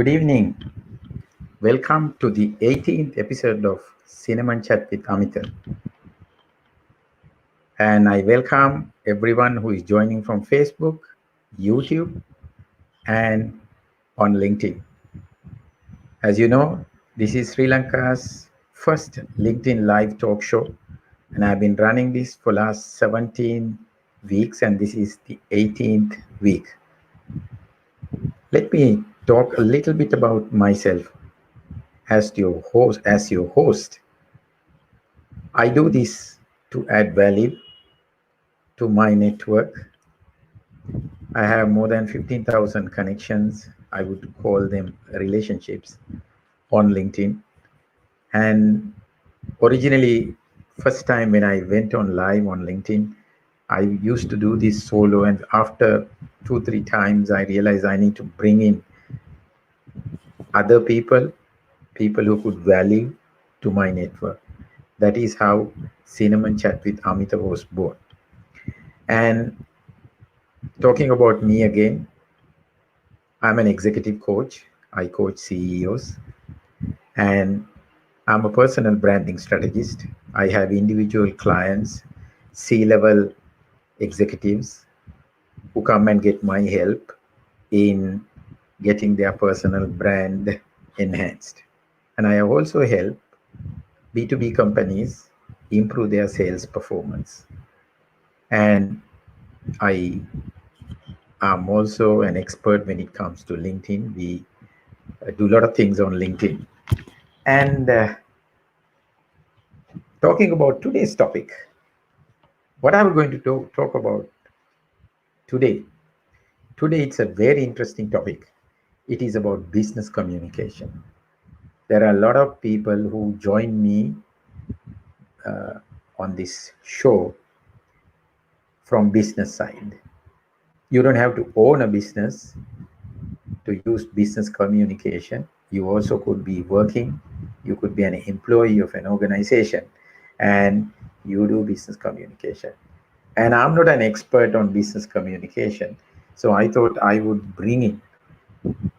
Good evening. Welcome to the 18th episode of Cinema Chat with Amita. And I welcome everyone who is joining from Facebook, YouTube, and on LinkedIn. As you know, this is Sri Lanka's first LinkedIn live talk show, and I've been running this for last 17 weeks, and this is the 18th week. Let me talk a little bit about myself as your host. I do this to add value to my network. I have more than 15,000 connections. I would call them relationships on LinkedIn. And originally, first time when I went on live on LinkedIn, I used to do this solo. And after 2-3 times, I realized I need to bring in other people who could value to my network. That is how Cinnamon Chat with Amita was born. And talking about me again, I'm an executive coach. I coach CEOs, and I'm a personal branding strategist. I have individual clients, C-level executives who come and get my help in getting their personal brand enhanced. And I also help B2B companies improve their sales performance. And I am also an expert when it comes to LinkedIn. We do a lot of things on LinkedIn. And talking about today's topic, what I'm going to talk about today. Today, it's a very interesting topic. It is about business communication. There are a lot of people who join me on this show from business side. You don't have to own a business to use business communication. You also could be working. You could be an employee of an organization and you do business communication. And I'm not an expert on business communication. So I thought I would bring in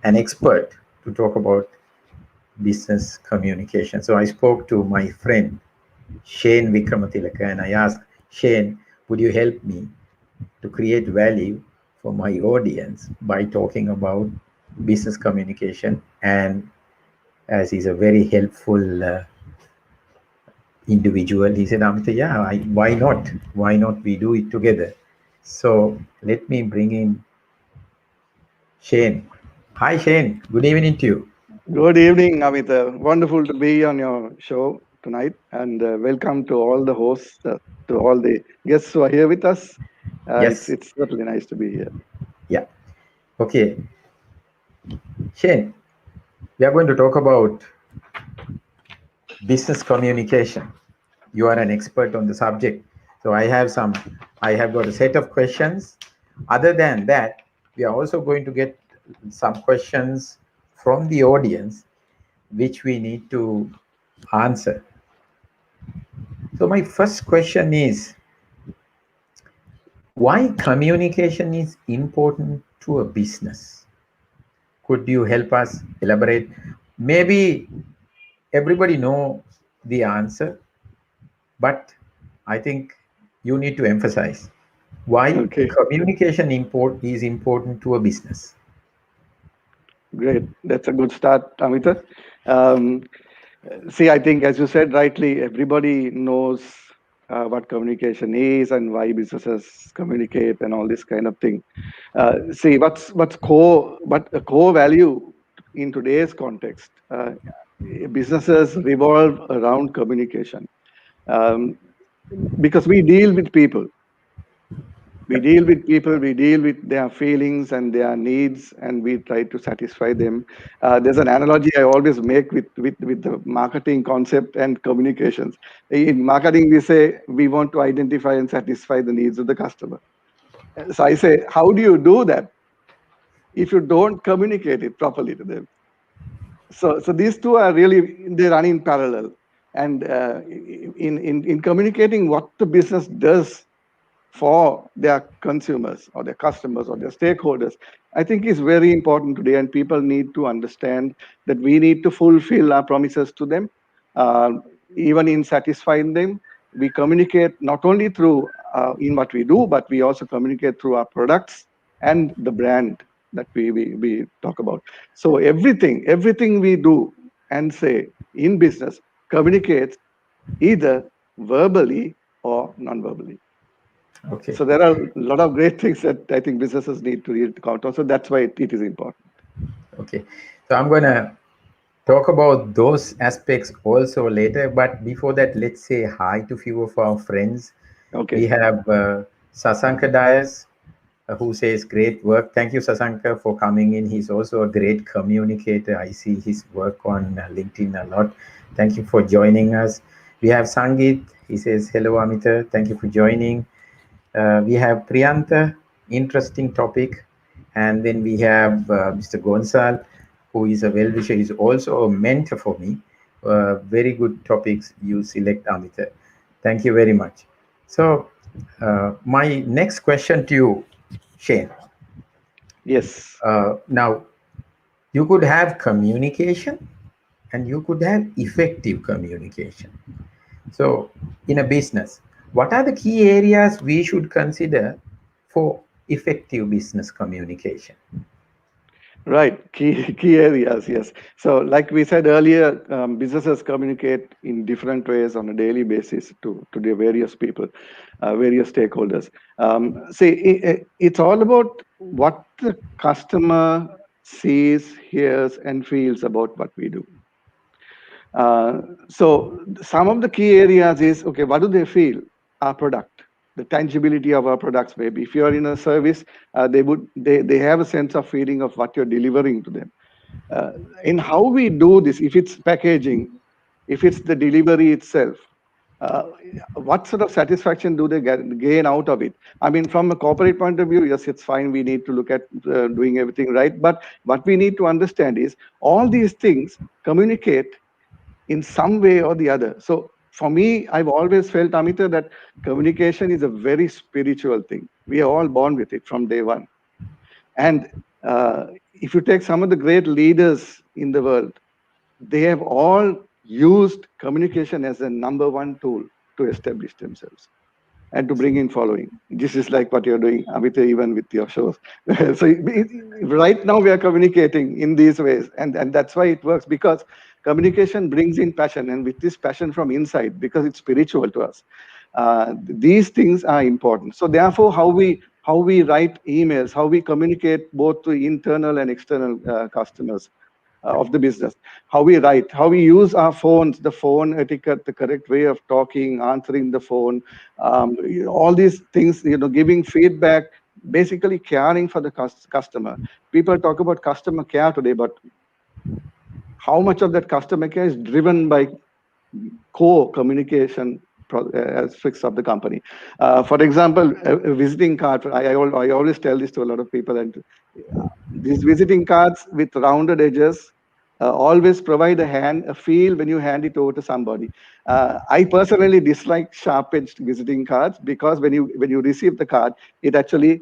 an expert to talk about business communication. So I spoke to my friend, Shane Vikramatilaka, and I asked, Shane, would you help me to create value for my audience by talking about business communication? And as he's a very helpful individual, he said, Amita, yeah, why not? Why not we do it together? So let me bring in Shane. Hi, Shane. Good evening to you. Good evening, Amita. Wonderful to be on your show tonight, and welcome to all the hosts, to all the guests who are here with us. Yes. It's certainly nice to be here. Yeah. Okay. Shane, we are going to talk about business communication. You are an expert on the subject. So I have got a set of questions. Other than that, we are also going to get some questions from the audience, which we need to answer. So my first question is, why communication is important to a business? Could you help us elaborate? Maybe everybody knows the answer, but I think you need to emphasize why Okay, communication is important to a business. great. That's a good start, Amita. Um, See, I think, as you said rightly, everybody knows what communication is and why businesses communicate and all this kind of thing. See, what's core, but a core value in today's context. Businesses revolve around communication, um, because we deal with people. We deal with people, we deal with their feelings and their needs, and we try to satisfy them. There's an analogy I always make with the marketing concept and communications. In marketing, we say we want to identify and satisfy the needs of the customer. So I say, how do you do that if you don't communicate it properly to them? So these two are really, they run in parallel. And in communicating what the business does for their consumers or their customers or their stakeholders, I think is very important today. And people need to understand that we need to fulfill our promises to them. Uh, Even in satisfying them, we communicate not only through in what we do, but we also communicate through our products and the brand that we talk about. So everything we do and say in business communicates either verbally or non-verbally. Okay. So there are a lot of great things that I think businesses need to read count on. So that's why it is important. Okay. So I'm gonna talk about those aspects also later. But before that, let's say hi to few of our friends. We Okay. have Sasanka Dias, who says great work. Thank you, Sasanka, for coming in. He's also a great communicator. I see his work on LinkedIn a lot. Thank you for joining us. We have Sangit. He says hello, Amita. Thank you for joining. We have Priyanta, interesting topic. And then we have Mr. Gonsal, who is a well-wisher, is also a mentor for me. Very good topics you select, Amita. Thank you very much. So, my next question to you, Shane. Yes. Now, you could have communication and you could have effective communication. So, in a business, what are the key areas we should consider for effective business communication? Right. Key areas. Yes. So, like we said earlier, businesses communicate in different ways on a daily basis to their various people, various stakeholders. See, it's all about what the customer sees, hears, and feels about what we do. So some of the key areas is, okay, what do they feel? Our product, the tangibility of our products. Maybe if you are in a service, they have a sense of feeling of what you're delivering to them. Uh, in how we do this, if it's packaging, if it's the delivery itself, uh, what sort of satisfaction do they gain out of it? I mean, from a corporate point of view, yes, it's fine. We need to look at doing everything right. But what we need to understand is all these things communicate in some way or the other. So for me, I've always felt, Amita, that communication is a very spiritual thing. We are all born with it from day one. And if you take some of the great leaders in the world, they have all used communication as a number one tool to establish themselves and to bring in following. This is like what you're doing, Amita, even with your shows. So right now we are communicating in these ways, and that's why it works, because communication brings in passion, and with this passion from inside, because it's spiritual to us. These things are important. So therefore, how we write emails, how we communicate both to internal and external customers of the business, how we write, how we use our phones, the phone etiquette, the correct way of talking, answering the phone, all these things, giving feedback, basically caring for the customer. People talk about customer care today, but how much of that customer care is driven by core communication aspects of the company? For example, a visiting card. I always tell this to a lot of people, and these visiting cards with rounded edges always provide a feel when you hand it over to somebody. I personally dislike sharp-edged visiting cards, because when you receive the card, it actually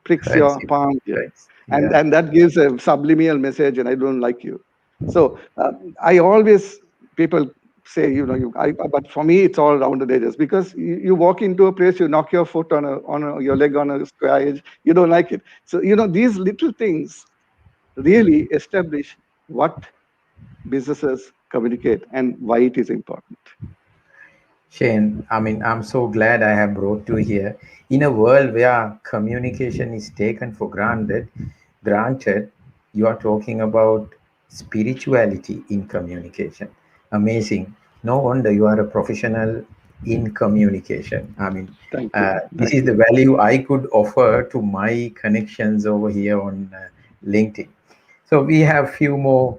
pricks Hurts your you, palm here, right? and Yeah. and that gives a subliminal message, and I don't like you. So I always, people say, but for me it's all rounded edges, because you walk into a place, you knock your foot your leg on a square edge, you don't like it. So these little things really establish what businesses communicate and why it is important. Shane, I mean, I'm so glad I have brought you here. In a world where communication is taken for granted, you are talking about spirituality in communication. Amazing. No wonder you are a professional in communication. I mean, Thank you. this Thank is you. the value I could offer to my connections over here on LinkedIn. So we have few more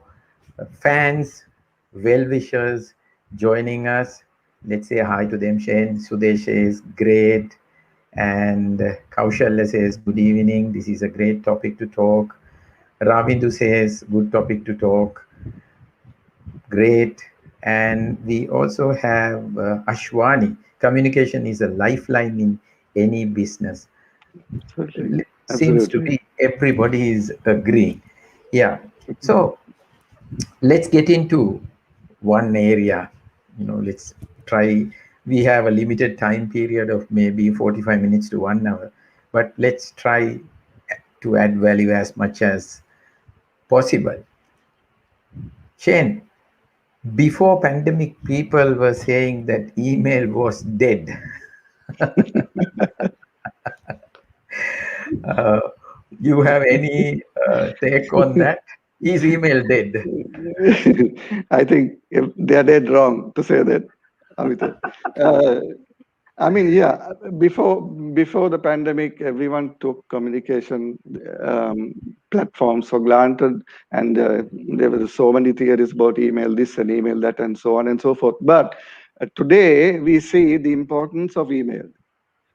fans, well wishers joining us. Let's say hi to them. Shane Sudesh says great, and Kaushalya says good evening. This is a great topic to talk. Ravindu says good topic to talk. Great. And we also have Ashwani. Communication is a lifeline in any business. Absolutely. Seems to Absolutely. be everybody is agreeing. Yeah. So let's get into one area. Let's try. We have a limited time period of maybe 45 minutes to 1 hour, but let's try to add value as much as possible. Shane, before pandemic, people were saying that email was dead. Uh, you have any take on that? Is email dead? I think if they are dead wrong to say that, Amita. Uh, I mean, yeah, before the pandemic, everyone took communication um, platforms for granted, and there were so many theories about email this and email that, and so on and so forth. But today, we see the importance of email.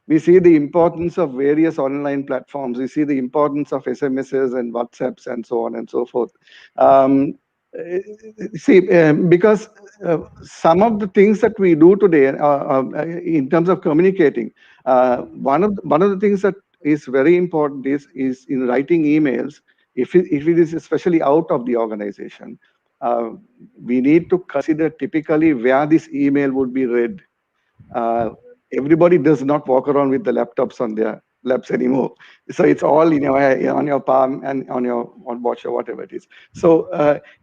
We see the importance of various online platforms. We see the importance of SMSs and WhatsApps and so on and so forth. Um, because some of the things that we do today in terms of communicating, one of the things that is very important is in writing emails. If it is especially out of the organization, uh, we need to consider typically where this email would be read. uh, Everybody does not walk around with the laptops on their laps anymore. So it's all in your on your palm and on your on watch or whatever it is. So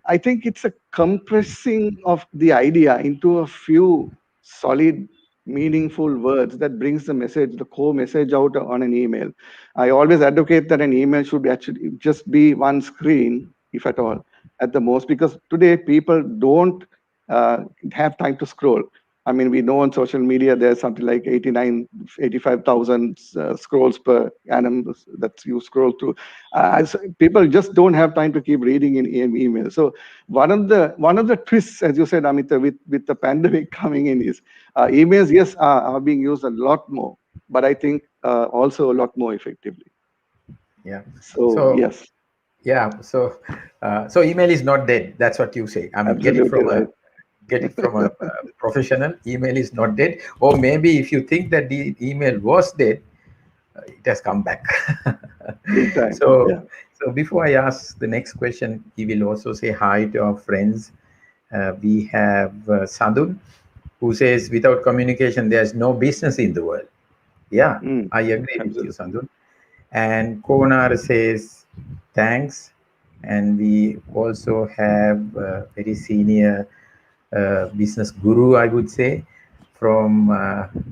I think it's a compressing of the idea into a few solid, meaningful words that brings the message, the core message out on an email. I always advocate that an email should actually just be one screen, if at all, at the most, because today people don't have time to scroll. I mean, we know on social media there's something like 89, 85,000 scrolls per annum that you scroll through. People just don't have time to keep reading in email. So one of the twists, as you said, Amita, with the pandemic coming in is emails, yes, are being used a lot more, but I think also a lot more effectively. Yeah. So So yes, yeah. So email is not dead. That's what you say. I mean, absolutely right. get it from a professional. Email is not dead. Or maybe if you think that the email was dead, it has come back. Big time. so Yeah. so before I ask the next question, we will also say hi to our friends. We have Sadun, who says without communication there's no business in the world. Yeah, Mm, I agree with you, absolutely. Sadun. And Konar says thanks. And we also have very senior business guru, I would say, from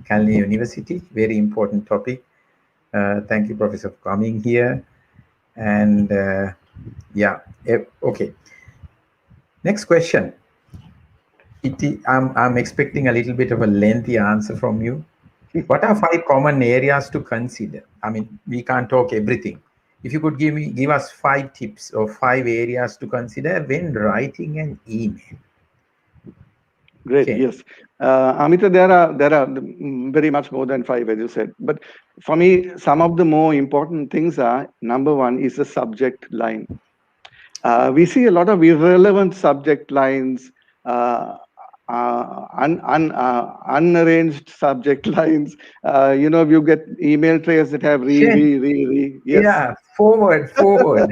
Calney University. Very important topic. Thank you, Professor, for coming here. And yeah, okay. Next question. I'm expecting a little bit of a lengthy answer from you. What are five common areas to consider? I mean, we can't talk everything. If you could give us 5 tips or 5 areas to consider when writing an email. Great. Okay. Yes, Amita, there are very much more than five, as you said. But for me, some of the more important things are: number one is the subject line. We see a lot of irrelevant subject lines, unarranged subject lines. You get email trails that have re, Shane, re, re, re. Yes. yeah, forward. Forward,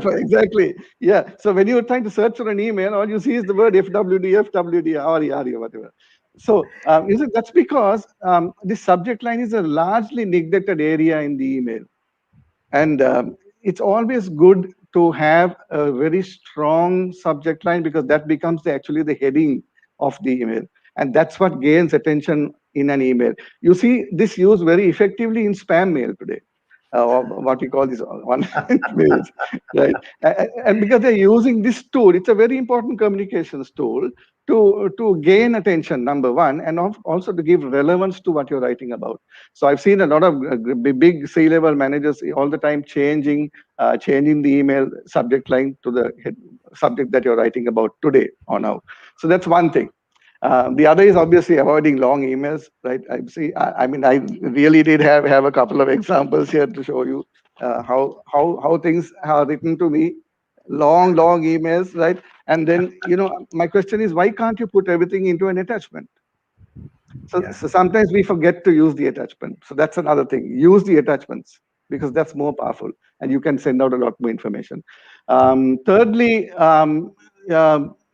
exactly. Yeah. So when you're trying to search for an email, all you see is the word FWD, FWD, RE, whatever. So that's because the subject line is a largely neglected area in the email. And it's always good to have a very strong subject line, because that becomes actually the heading of the email. And that's what gains attention in an email. You see this used very effectively in spam mail today, or what we call this online mails, right? And because they're using this tool, it's a very important communications tool to gain attention, number one, and also to give relevance to what you're writing about. So I've seen a lot of big C-level managers all the time changing the email subject line to the subject that you're writing about today or now. So that's one thing. The other is obviously avoiding long emails, right? I mean, I really did have a couple of examples here to show you how things are written to me, long emails, right? And then my question is, why can't you put everything into an attachment? So, Yeah. so sometimes we forget to use the attachment. So that's another thing. Use the attachments because that's more powerful, and you can send out a lot more information. Thirdly,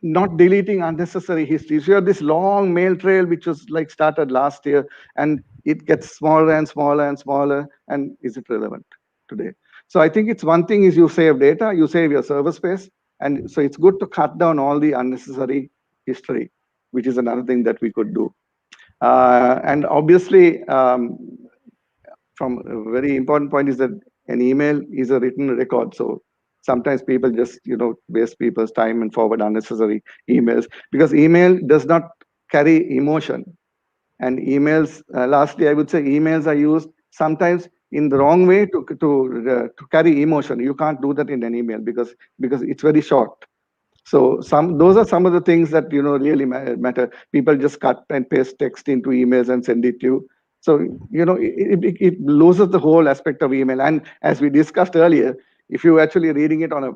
not deleting unnecessary histories. You have this long mail trail which was like started last year, and it gets smaller and smaller and smaller. And is it relevant today? So I think it's one thing is you save data, you save your server space, and so it's good to cut down all the unnecessary history, which is another thing that we could do. And obviously, from a very important point is that an email is a written record. So sometimes people just, waste people's time and forward unnecessary emails because email does not carry emotion. And emails, lastly, I would say emails are used sometimes in the wrong way to carry emotion. You can't do that in an email because it's very short. So those are some of the things that really matter. People just cut and paste text into emails and send it to you. So it loses the whole aspect of email. And as we discussed earlier, if you're actually reading it on a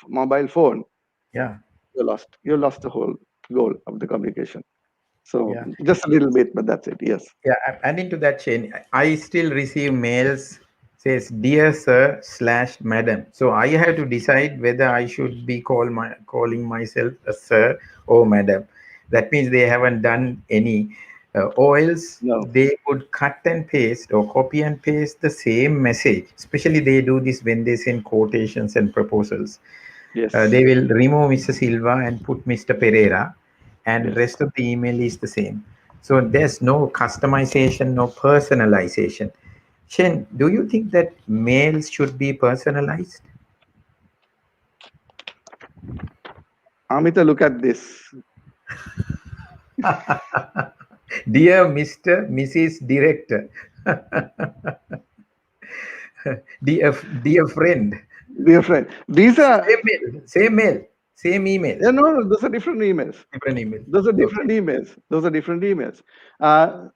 mobile phone, Yeah. you lost the whole goal of the communication. So Yeah. just a little bit, but that's it. Yes. Yeah, adding to that chain, I still receive mails says dear sir slash madam. So I have to decide whether I should be calling myself a sir or madam. That means they haven't done any, or else No. they would cut and paste or copy and paste the same message. Especially they do this when they send quotations and proposals. Yes. They will remove Mr. Silva and put Mr. Pereira, and Yes. rest of the email is the same. So there's no customization, no personalization. Shen, do you think that mails should be personalized? Amita, look at this. Dear Mr. Mrs. Director, dear friend, Dear friend, these are, same mail, same email, no, no, those are different emails. different email. Those are Okay. different emails. Those are different emails. Uh,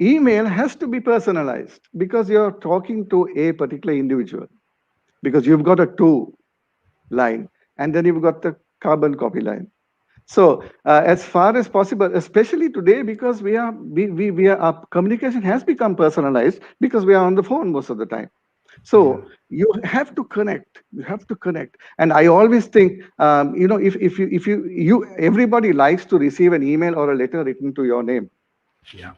Email has to be personalized because you're talking to a particular individual, because you've got a to line and then you've got the carbon copy line. So as far as possible, especially today, because our communication has become personalized because we are on the phone most of the time. Yeah. So you have to connect. You have to connect. And I always think, if you everybody likes to receive an email or a letter written to your name. Yeah.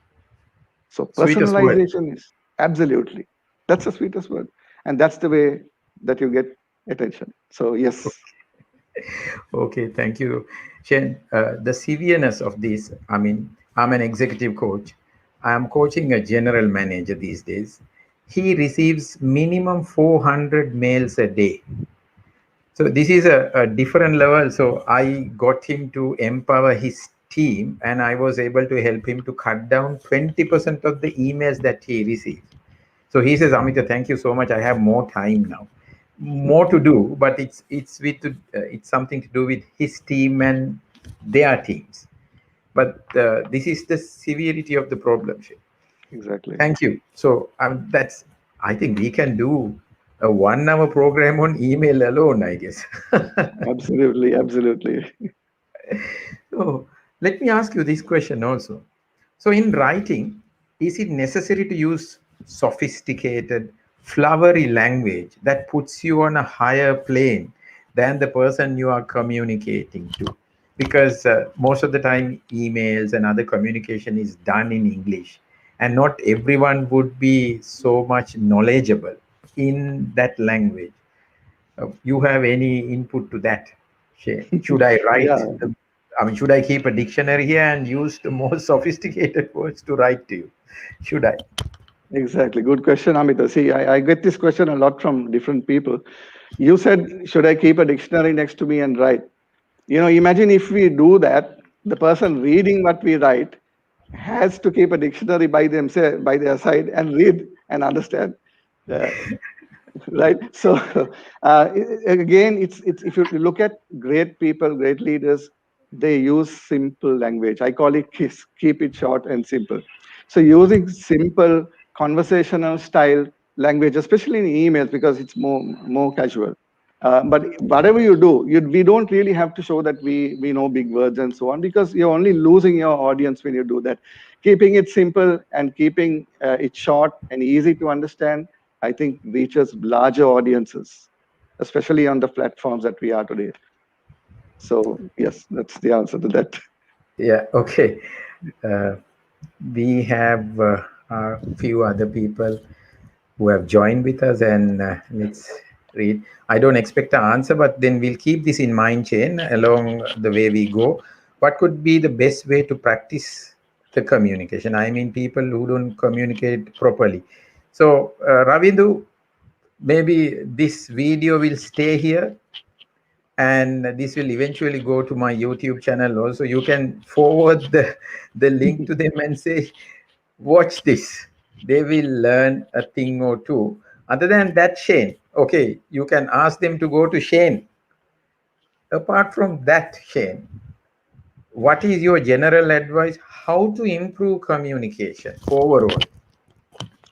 So Sweetest word. personalization is absolutely, that's the sweetest word, and that's the way that you get attention. So yes. Okay, thank you, Shen. The severeness of this, I mean, I'm an executive coach. I am coaching a general manager these days. He receives minimum 400 mails a day. So this is a different level. So I got him to empower his team, and I was able to help him to cut down 20% of the emails that he receives. So he says, Amita, thank you so much. I have more time now, more to do, but it's something to do with his team and their teams. But this is the severity of the problem. Exactly. Thank you. So that's, I think we can do a 1 hour program on email alone, I guess. Absolutely, absolutely. So let me ask you this question also. So in writing, is it necessary to use sophisticated, flowery language that puts you on a higher plane than the person you are communicating to? Because most of the time, emails and other communication is done in English, and not everyone would be so much knowledgeable in that language. You have any input to that? Should I write Yeah, the, I mean, should I keep a dictionary here and use the more sophisticated words to write to you? Should I? exactly. Good question, Amita. See, I get this question a lot from different people. You said, should I keep a dictionary next to me and write? Imagine if we do that, the person reading what we write has to keep a dictionary by themselves, by their side, and read and understand. Uh, right. So again, it's if you look at great people, great leaders, they use simple language. I call it keep it short and simple. So using simple conversational style language, especially in emails, because it's more casual. But whatever you do, we don't really have to show that we know big words and so on, because you're only losing your audience when you do that. Keeping it simple and keeping it short and easy to understand, I think reaches larger audiences, especially on the platforms that we are today. So yes, that's the answer to that. Yeah, okay. Uh, we have a few other people who have joined with us, and let's read. I don't expect an answer, but then we'll keep this in mind, chain, along the way we go. What could be the best way to practice the communication? I mean, people who don't communicate properly. So, Ravindu, maybe this video will stay here, and this will eventually go to my YouTube channel also. You can forward the link to them and say, watch this. They will learn a thing or two. Other than that, Shane, okay, you can ask them to go to Shane. Apart from that, Shane, what is your general advice? How to improve communication overall?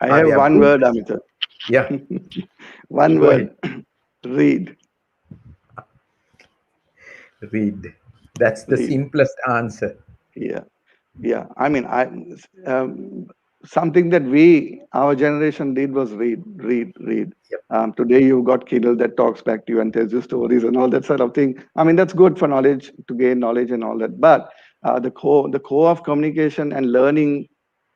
I Are have there one good? word, Amita. Yeah, One go ahead. word. Read. Read. That's the Read. simplest answer. Yeah. Yeah, I mean, um, something that our generation did was read. Yep. Today you've got Kindle that talks back to you and tells you stories and all that sort of thing. I mean, that's good for knowledge, to gain knowledge and all that. But the core of communication and learning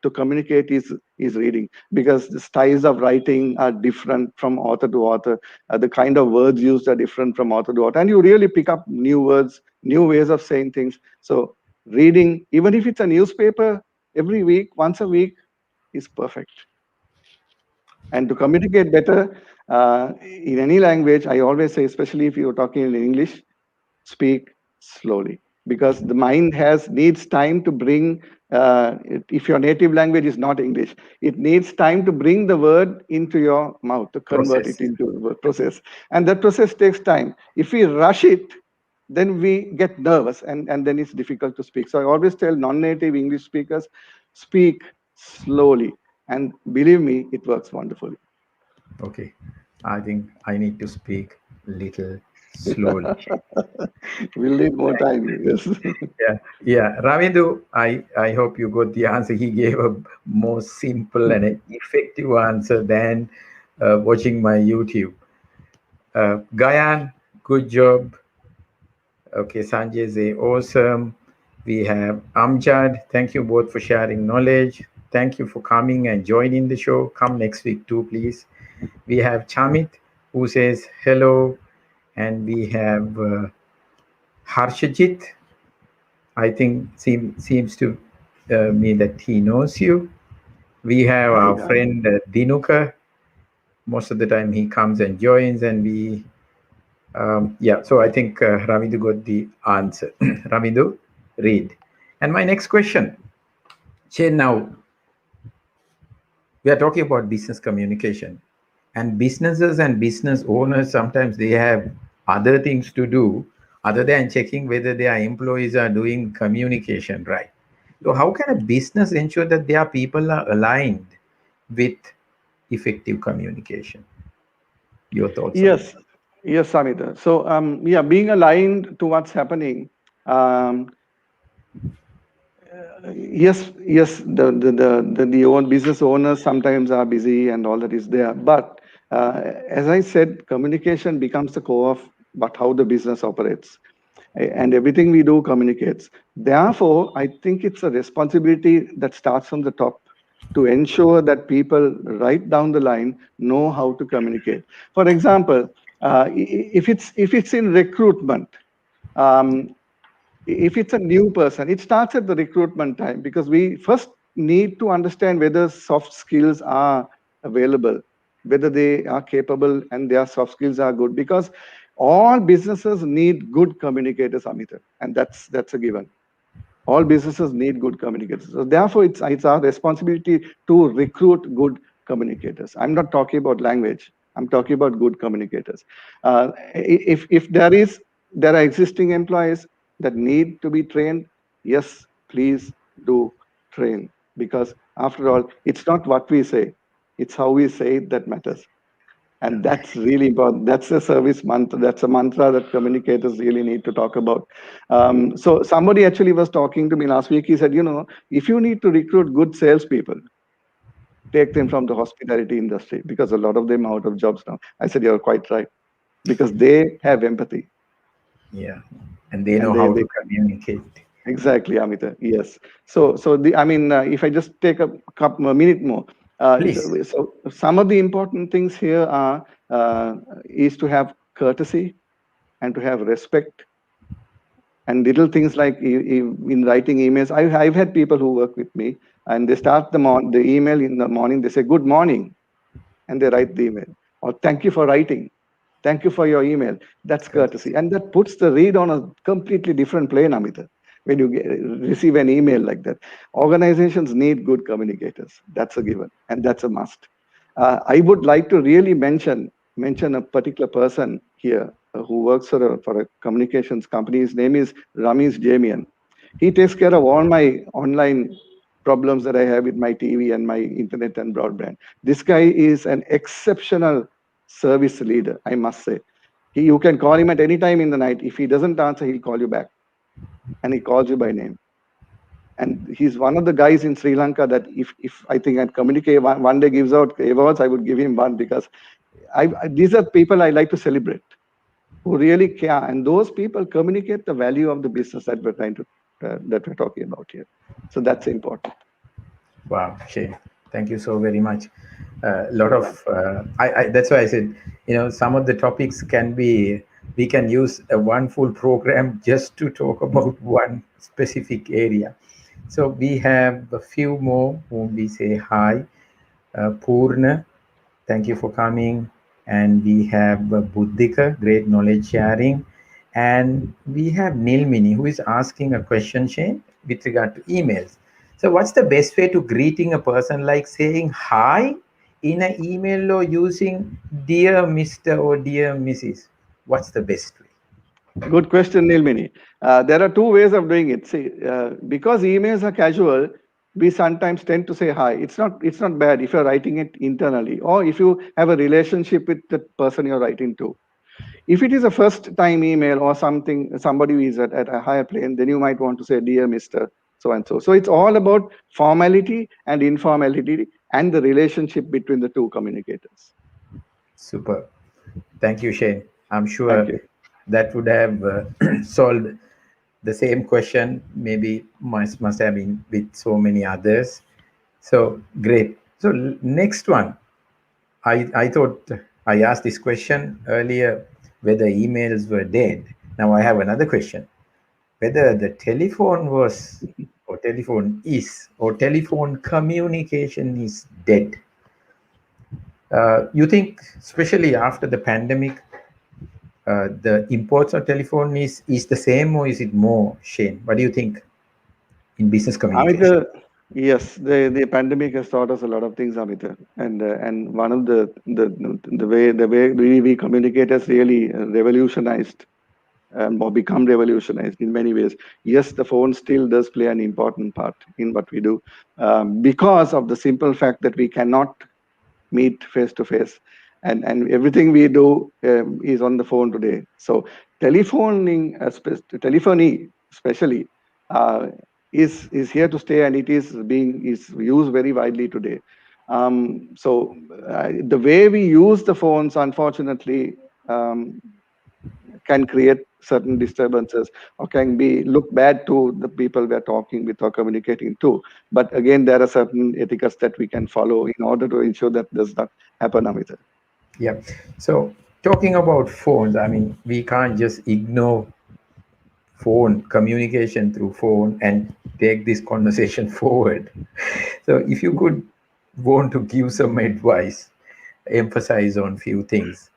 to communicate is reading, because the styles of writing are different from author to author. The kind of words used are different from author to author, and you really pick up new words, new ways of saying things. So reading, even if it's a newspaper, every week, once a week, is perfect. And to communicate better in any language, I always say, especially if you're talking in English, speak slowly, because the mind has needs time to bring. If your native language is not English, it needs time to bring the word into your mouth, to convert it Process. into a process, and that process takes time. If we rush it, then we get nervous, and then it's difficult to speak. So I always tell non-native English speakers, speak slowly, and believe me, it works wonderfully. Okay. I think I need to speak little slowly. We'll need more time. Yes. Yeah, yeah. Ravindu, I hope you got the answer. He gave a more simple and an effective answer than watching my YouTube. Gayan, good job. Okay, Sanjay say awesome. We have Amjad. Thank you both for sharing knowledge. Thank you for coming and joining the show. Come next week too, please. We have Chamit who says hello, and we have Harshajit. I think seems to me that he knows you. We have Hi, our guys. friend Dinuka. Most of the time he comes and joins, and we yeah. So I think Ravindu got the answer. Ravindu, read. And my next question, Chen. Now we are talking about business communication, and businesses and business owners sometimes they have other things to do other than checking whether their employees are doing communication right. So how can a business ensure that their people are aligned with effective communication? Your thoughts on that? Yes, yes, Samita. So, yeah, being aligned to what's happening. Um, yes, the own business owners sometimes are busy and all that is there. But as I said, communication becomes the core of but how the business operates, and everything we do communicates. Therefore, I think it's a responsibility that starts from the top, to ensure that people right down the line know how to communicate. For example, if it's in recruitment, um, if it's a new person, it starts at the recruitment time, because we first need to understand whether soft skills are available, whether they are capable and their soft skills are good, because all businesses need good communicators, Amita, and that's a given. All businesses need good communicators. So therefore, it's our responsibility to recruit good communicators. I'm not talking about language. I'm talking about good communicators. If there are existing employees that need to be trained, yes, please do train, because after all, it's not what we say, it's how we say it that matters. And that's really important. That's a service mantra. That's a mantra that communicators really need to talk about. So somebody actually was talking to me last week. He said, if you need to recruit good salespeople, take them from the hospitality industry because a lot of them are out of jobs now. I said, you're quite right, because they have empathy Yeah, and they and know they how they to communicate. exactly, Amita. Yes. So if I just take a minute more, Please. so some of the important things here are is to have courtesy and to have respect, and little things like in writing emails. I've had people who work with me, and they start the email in the morning. They say good morning, and they write the email, or thank you for writing, thank you for your email. That's Courtesy. courtesy, and that puts the read on a completely different plane, Amita, when you receive an email like that. Organizations need good communicators. That's a given, and that's a must. I would like to really mention a particular person here who works for a communications company. His name is Ramesh Jamian. He takes care of all my online problems that I have with my TV and my internet and broadband. This guy is an exceptional service leader, I must say. You can call him at any time in the night. If he doesn't answer, he'll call you back, and he calls you by name. And he's one of the guys in Sri Lanka that if I think I'd communicate one day gives out awards, I would give him one, because these are people I like to celebrate who really care, and those people communicate the value of the business that we're talking about here. So that's important. Wow, Shane, thank you so very much. A lot Yeah. of that's why I said, some of the topics can be, we can use a one full program just to talk about one specific area. So we have a few more whom we say hi. Purna, thank you for coming. And we have Buddhika, great knowledge sharing. And we have Nilmini, who is asking a question, Shane, with regard to emails. So, what's the best way to greeting a person, like saying hi in an email or using dear Mr. or dear Mrs.? What's the best way? Good question, Nilmini. There are two ways of doing it. See, because emails are casual, we sometimes tend to say hi. It's not bad if you're writing it internally, or if you have a relationship with the person you're writing to. If it is a first time email or somebody who is at a higher plane, then you might want to say, dear Mr. So and so. So it's all about formality and informality and the relationship between the two communicators. Super. Thank you, Shane. I'm Thank sure you. that would have solved the same question, maybe must have been with so many others. So great. So next one, I thought I asked this question earlier whether emails were dead. Now I have another question: whether the telephone was, or telephone is, or telephone communication is dead. You think, especially after the pandemic, the importance of telephone is the same, or is it more, Shane? What do you think in business communication? Amita, yes, the pandemic has taught us a lot of things, Amita, and one of the way we communicate has really revolutionized or become revolutionized in many ways. Yes, the phone still does play an important part in what we do, because of the simple fact that we cannot meet face to face, and everything we do is on the phone today. So telephony especially uh, is here to stay, and it is used very widely today. The way we use the phones, unfortunately, um, can create certain disturbances, or can be look bad to the people we are talking with or communicating to. But again, there are certain etiquettes that we can follow in order to ensure that does not happen, Amita. Yeah. So talking about phones, I mean, we can't just ignore phone communication through phone and take this conversation forward. So if you could want to give some advice, emphasize on few things,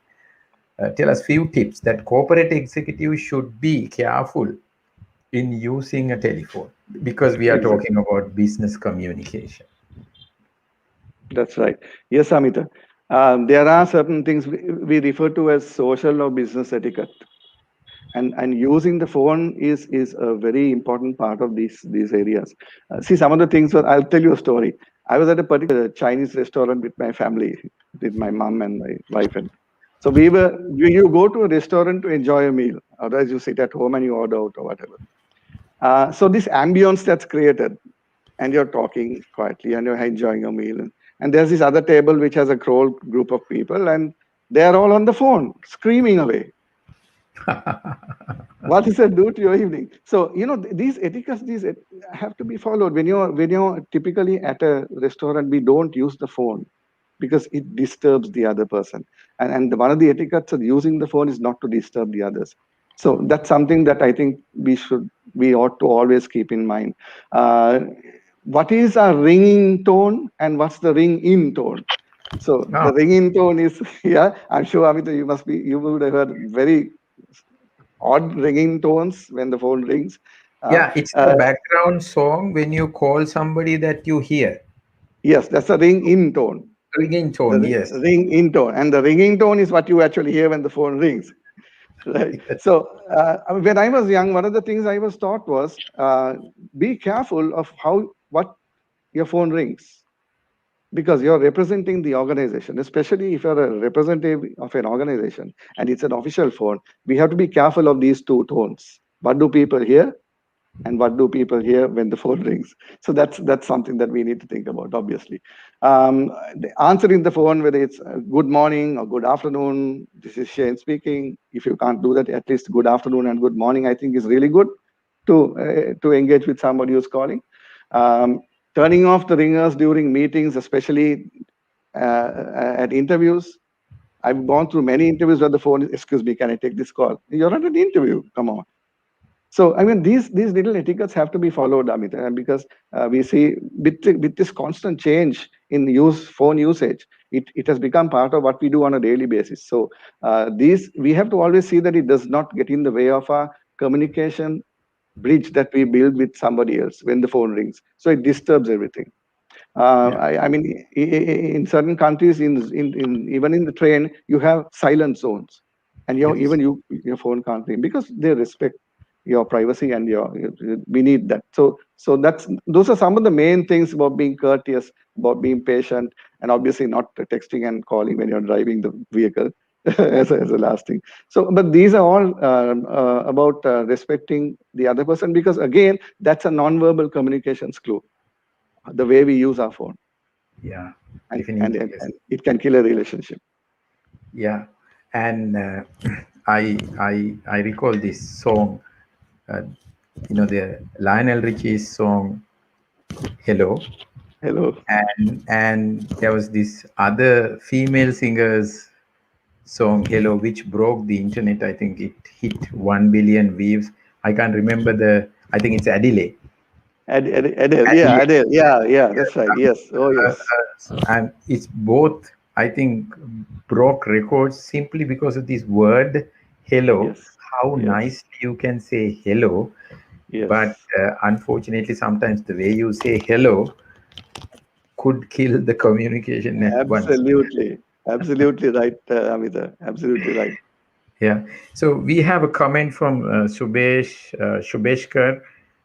tell us few tips that corporate executives should be careful in using a telephone, because we are Exactly. talking about business communication. That's right. Yes, Amita. There are certain things we refer to as social or business etiquette, and using the phone is a very important part of these areas. See, some of the things. I'll tell you a story. I was at a particular Chinese restaurant with my family, with my mom and my wife, and So you go to a restaurant to enjoy a meal, otherwise you sit at home and you order out or whatever. So this ambience that's created, and you're talking quietly and you're enjoying a meal, and there's this other table which has a whole group of people, and they're all on the phone screaming away. What does that do to your evening? So these etiquettes, have to be followed. When you're typically at a restaurant, we don't use the phone because it disturbs the other person, and one of the etiquettes of using the phone is not to disturb the others. So that's something that I think we ought to always keep in mind. uh, what is a ringing tone and what's the ring in tone? So Oh, the ringing tone is, yeah, I'm sure, Amita, you would have heard very odd ringing tones when the phone rings. Uh, yeah, it's the uh, background song when you call somebody that you hear. yes, that's a ring in tone. Ringing The tone, yes. ring in tone, and the ringing tone is what you actually hear when the phone rings, right? So I mean, when I was young, one of the things I was taught was be careful of what your phone rings, because you're representing the organization, especially if you're a representative of an organization and it's an official phone. We have to be careful of these two tones. What do people hear, and what do people hear when the phone rings? So that's something that we need to think about, obviously. Answering the phone, whether it's good morning or good afternoon, this is Shane speaking. If you can't do that, at least good afternoon and good morning, I think, is really good to engage with somebody who's calling. um, Turning off the ringers during meetings, especially at interviews. I've gone through many interviews where the phone is, excuse me, can I take this call? You're at an interview, come on. So I mean, these little etiquettes have to be followed, Amit, because we see with this constant change in phone usage, it has become part of what we do on a daily basis. So these we have to always see that it does not get in the way of our communication bridge that we build with somebody else when the phone rings. So it disturbs everything. Yeah. I mean, in certain countries, even in the train, you have silent zones, and Yes. your phone can't ring because they respect your privacy and we need that. So those are some of the main things about being courteous, about being patient, and obviously not texting and calling when you're driving the vehicle as a last thing. So, but these are all about respecting the other person, because again, that's a non-verbal communications clue, the way we use our phone, Yeah. and and, Definitely. and, Yes. and it can kill a relationship. Yeah. And I recall this song. Uh, the Lionel Richie's song "Hello," Hello. and there was this other female singer's song "Hello," which broke the internet. I think it hit 1 billion views. I can't remember the. I think it's Adele. Adele, yeah, Adele. Adele, yeah, that's right. Yes, oh yes, And it's both, I think, broke records simply because of this word "hello." yes, How yes, nicely you can say hello, but yes. unfortunately, sometimes the way you say hello could kill the communication at once. Absolutely, absolutely right, Amita. Absolutely right. Yeah. So we have a comment from Shubeshkar.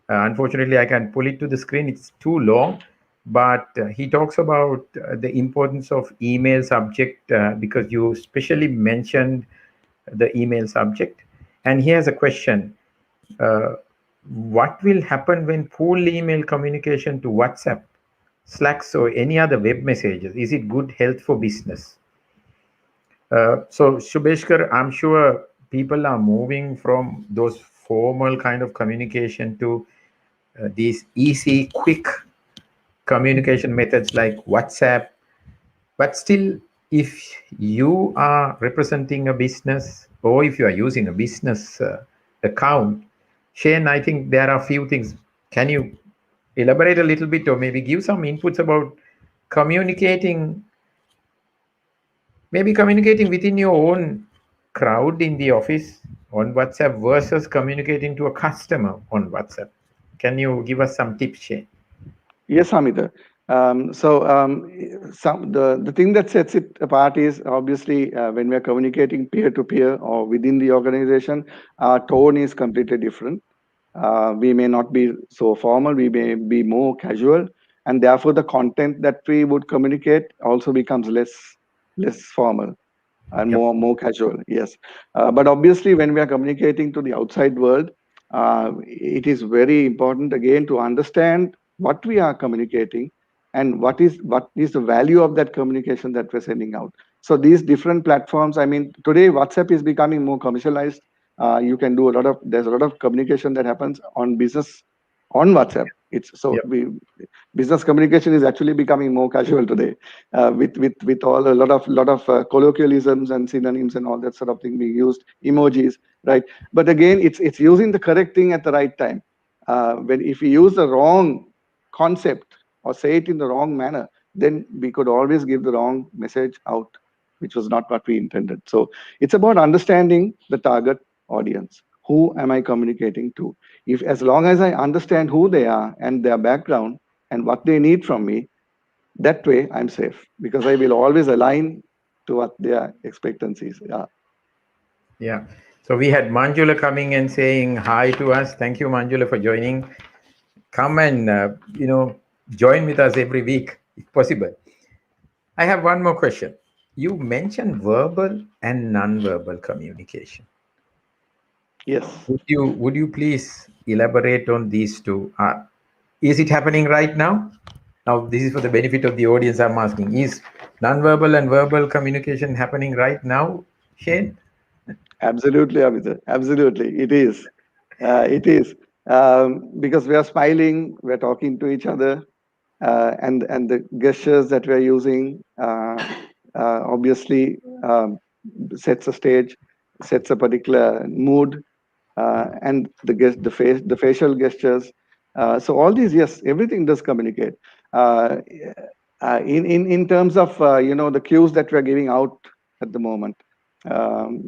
Unfortunately, I can't pull it to the screen. It's too long. But he talks about the importance of email subject because you specially mentioned the email subject. And he has a question. Uh, what will happen when pull email communication to WhatsApp, Slack, or any other web messages? Is it good health for business? So, Shubeshkar, I'm sure people are moving from those formal kind of communication to these easy, quick communication methods like WhatsApp. But still, if you are representing a business or if you are using a business account, Shane, I think there are a few things. Can you elaborate a little bit or maybe give some inputs about communicating, maybe communicating within your own crowd in the office on WhatsApp versus communicating to a customer on WhatsApp? Can you give us some tips, Shane? Yes, Amita. The thing that sets it apart is obviously when we are communicating peer to peer or within the organization, our tone is completely different. We may not be so formal, we may be more casual, and therefore the content that we would communicate also becomes less formal. and Yep. more casual. Yes, but obviously when we are communicating to the outside world, it is very important again to understand what we are communicating and what is the value of that communication that we're sending out. So these different platforms, I mean, today WhatsApp is becoming more commercialized. You can do a lot of there's a lot of communication that happens on business on WhatsApp. It's so Yep. we business communication is actually becoming more casual today, with all a lot of colloquialisms and synonyms and all that sort of thing being used, emojis, right? But again, it's using the correct thing at the right time. When if we use the wrong concept or say it in the wrong manner, then we could always give the wrong message out, which was not what we intended. So it's about understanding the target audience. Who am I communicating to? If as long as I understand who they are and their background and what they need from me, that way I'm safe because I will always align to what their expectancies are. Yeah. So we had Manjula coming and saying hi to us. Thank you, Manjula, for joining. Come and join with us every week if possible. I have one more question. You mentioned verbal and non-verbal communication. Yes, Would you please elaborate on these two? Is it happening right now? Now, this is for the benefit of the audience. I'm asking: is non-verbal and verbal communication happening right now, Shane? absolutely, Abhijit. Absolutely, it is. It is because we are smiling, we're talking to each other, and the gestures that we're using obviously sets a stage, sets a particular mood, and the facial gestures. So all these, yes, everything does communicate. Uh, in terms of the cues that we're giving out at the moment,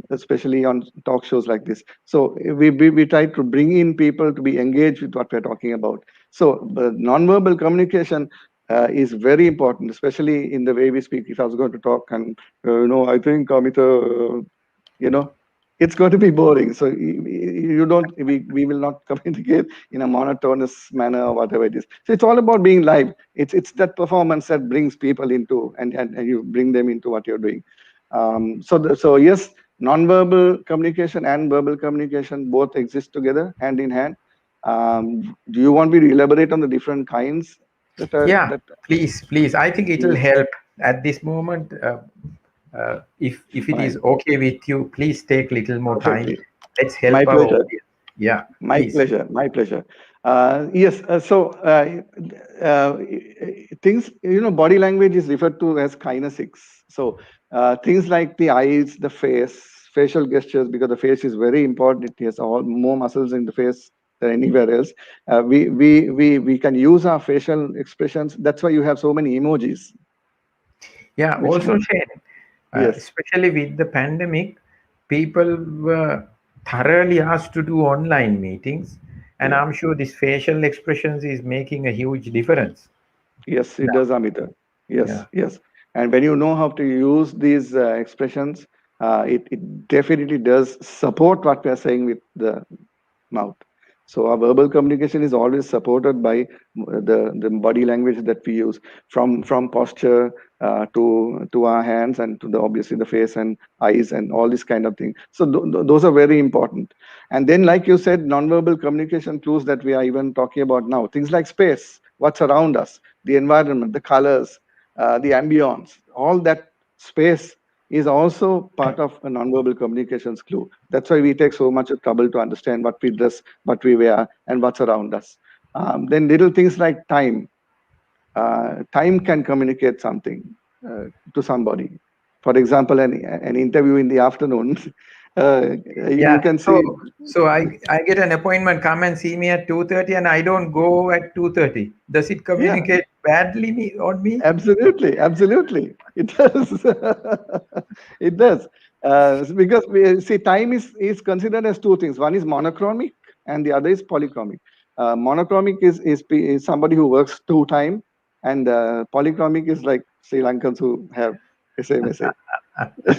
especially on talk shows like this. So we try to bring in people to be engaged with what we're talking about. So nonverbal communication is very important, especially in the way we speak. If I was going to talk and I think Amita, you know it's going to be boring, so you don't we will not communicate in a monotonous manner or whatever it is. So it's all about being live. It's that performance that brings people into and you bring them into what you're doing. So yes, non-verbal communication and verbal communication both exist together hand in hand. Do you want me to elaborate on the different kinds Yeah, that please, please. I think it will yes, help at this moment. If it is fine, okay with you, please take little more time. perfectly, Let's my help our pleasure. audience. Yeah, My please. pleasure. My pleasure. Yes. Things, body language is referred to as kinesics. So things like the eyes, the face, facial gestures, because the face is very important. It has all more muscles in the face than anywhere else. We can use our facial expressions. That's why you have so many emojis. Yeah, Which also Shane, yes, especially with the pandemic, people were thoroughly asked to do online meetings, and yeah. I'm sure this facial expressions is making a huge difference Yes, it now. does, Amita. Yes, Yeah. yes. And when you know how to use these expressions, it definitely does support what we are saying with the mouth. So our verbal communication is always supported by the body language that we use, from posture to our hands and to the obviously the face and eyes and all this kind of thing. So those are very important. And then, like you said, nonverbal communication clues that we are even talking about now, things like space, what's around us, the environment, the colors, the ambience, all that space is also part of a nonverbal communications clue. That's why we take so much trouble to understand what we dress, what we wear, and what's around us. Then little things like time. Time can communicate something uh, to somebody. For example, an interview in the afternoon, you Yeah. can So see, so I get an appointment, come and see me at 2:30 and I don't go at 2:30. Does it yeah, communicate badly on me? absolutely, absolutely. It does. It does. Because we see time is considered as two things. One is monochromic and the other is polychromic. Monochromic is somebody who works two time, and polychromic is like Sri Lankans who have same.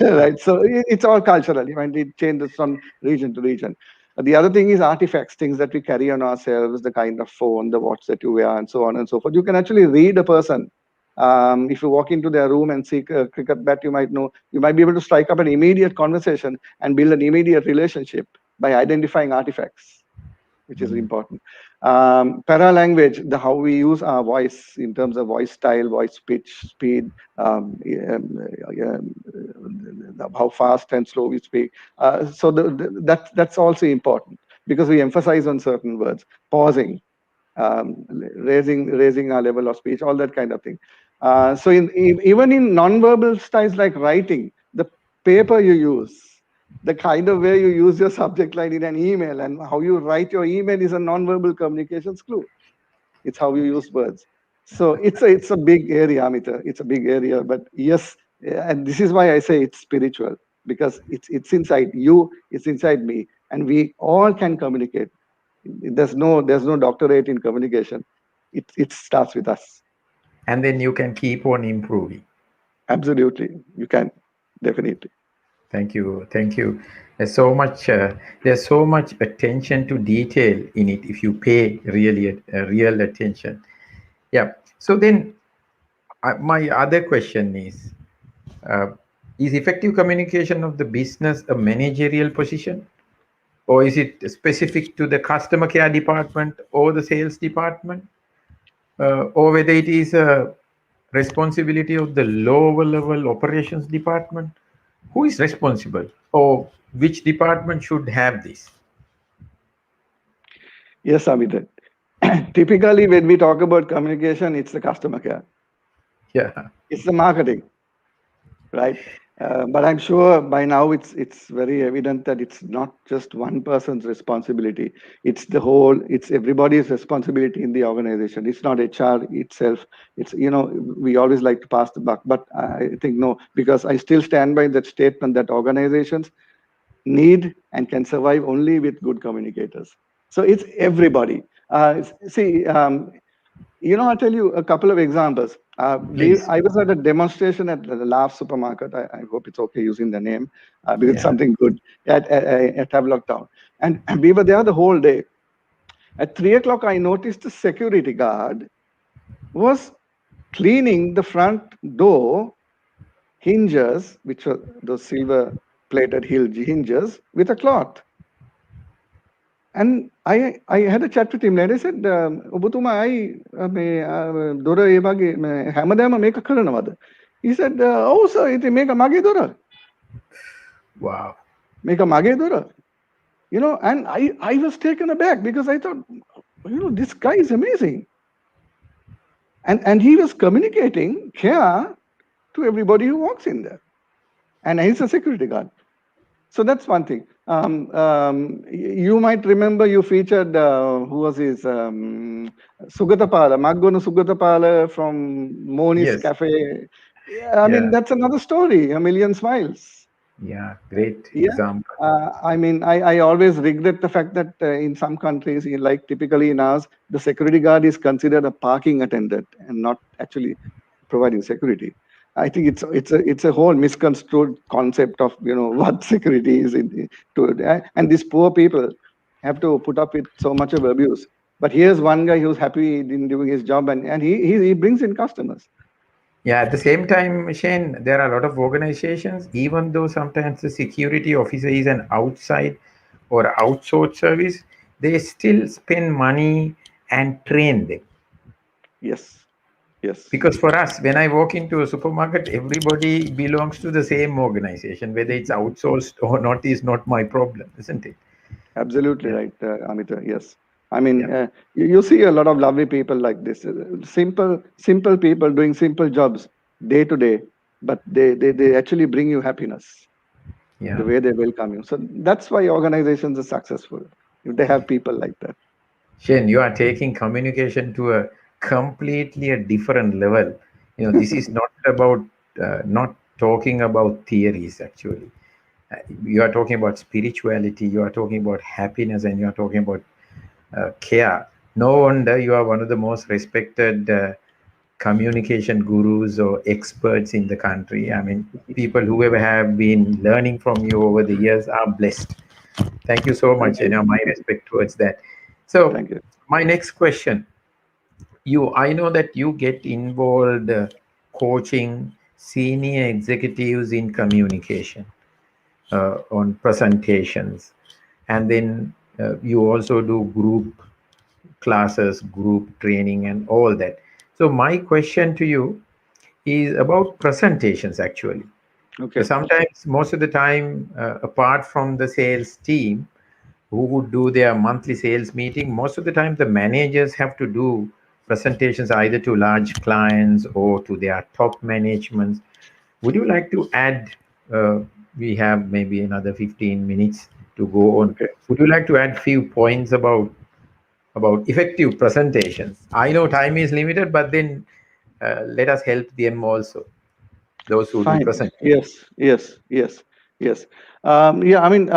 Right. So it's all cultural. I mean, it changes from region to region. The other thing is artifacts, things that we carry on ourselves, the kind of phone, the watch that you wear, and so on and so forth. You can actually read a person If you walk into their room and see a cricket bat, you might know, you might be able to strike up an immediate conversation and build an immediate relationship by identifying artifacts, which is Mm. important. Paralanguage, the how we use our voice in terms of voice style, voice pitch, speed, how fast and slow we speak. So that's also important because we emphasize on certain words, pausing, raising our level of speech, all that kind of thing. So even in non-verbal styles like writing, the paper you use, the kind of way you use your subject line in an email and how you write your email is a non-verbal communications clue. It's how you use words. So it's a big area, Amita. It's a big area. But yes, and this is why I say it's spiritual, because it's inside you, it's inside me, and we all can communicate. There's no doctorate in communication. It starts with us. And then you can keep on improving. Absolutely, you can definitely. Thank you. Thank you. There's so much attention to detail in it if you pay really real attention. Yeah. So then, my other question uh, is effective communication of the business a managerial position, or is it specific to the customer care department or the sales department, or whether it is a responsibility of the lower level operations department? Who is responsible, or which department should have this? Yes, Amita. Typically, when we talk about communication, it's the customer care, Yeah. it's the marketing, right? But I'm sure by now it's very evident that it's not just one person's responsibility. It's the whole. It's everybody's responsibility in the organization. It's not HR itself. It's we always like to pass the buck, but I think no, because I still stand by that statement that organizations need and can survive only with good communicators. So it's everybody. See, I'll tell you a couple of examples. Please. I was at a demonstration at the Laugh Supermarket. I hope it's okay using the name because it's Yeah. something good at Havelock Town. And we were there the whole day. At 3 o'clock, I noticed the security guard was cleaning the front door hinges, which were those silver plated hinges, with a cloth. And I had a chat with him and I said, ඔබතුමා අයි මේ දොර ඒ වගේ හැමදාම මේක කරනවද? He said, ඔව් sir, ඉතින් මේක මගේ දොර. Wow. මේක මගේ දොර. And I was taken aback because I thought, this guy is amazing. And he was communicating care to everybody who walks in there. And he's a security guard. So that's one thing. You might remember you featured, who was his, Sugatapala, Maggonu Sugatapala from Moni's Yes. Cafe. Yeah, I mean, Yeah. that's another story, A Million Smiles. Yeah. Great Yeah. example. I mean, I always regret the fact that in some countries, like typically in ours, the security guard is considered a parking attendant and not actually providing security. I think it's a whole misconstrued concept of what security is and these poor people have to put up with so much of abuse. But here's one guy who's happy in doing his job and he brings in customers. Yeah, at the same time, Shane, there are a lot of organizations, even though sometimes the security officer is an outside or outsourced service, they still spend money and train them. Yes, yes, Because for us, when I walk into a supermarket, everybody belongs to the same organization. Whether it's outsourced or not is not my problem, isn't it? absolutely Yeah. right, Amita. Yes, I mean, Yeah. you see a lot of lovely people like this, simple people doing simple jobs day to day, but they actually bring you happiness. The Yeah. way they welcome you. So that's why organizations are successful if they have people like that. Shane, you are taking communication to a completely a different level. This is not about not talking about theories actually. You are talking about spirituality, you are talking about happiness, and you are talking about care. No wonder you are one of the most respected communication gurus or experts in the country. I mean, people whoever have been learning from you over the years are blessed. Thank you so Thank much. you. My respect towards that. So, Thank you. my next question, I know that you get involved. coaching senior executives in communication, on presentations, and then you also do group classes, group training, and all that. So my question to you is about presentations actually. So Okay. sometimes, most of the time, apart from the sales team who would do their monthly sales meeting, most of the time the managers have to do presentations either to large clients or to their top management. Would you like to add? Uh, we have maybe another 15 minutes to go on. Okay. Would you like to add few points about effective presentations? I know time is limited, but then let us help them also, those who do Fine. present. Yes, yes, yes, yes. Yeah, I mean,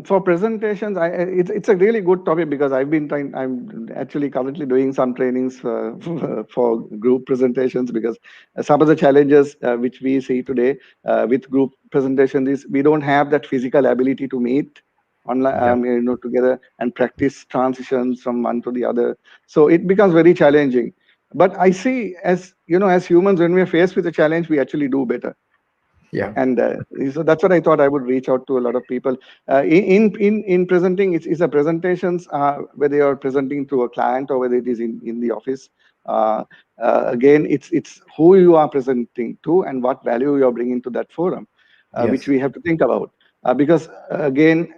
for presentations, it's a really good topic because I'm actually currently doing some trainings for group presentations because some of the challenges which we see today with group presentations is we don't have that physical ability to meet online, Yeah, together and practice transitions from one to the other. So it becomes very challenging. But I see, as as humans, when we are faced with a challenge, we actually do better. yeah, And so that's what I thought I would reach out to a lot of people. In presenting, it's a presentations, whether you're presenting to a client or whether it is in the office. uh, Again, it's who you are presenting to and what value you're bringing to that forum, which yes, we have to think about, because again,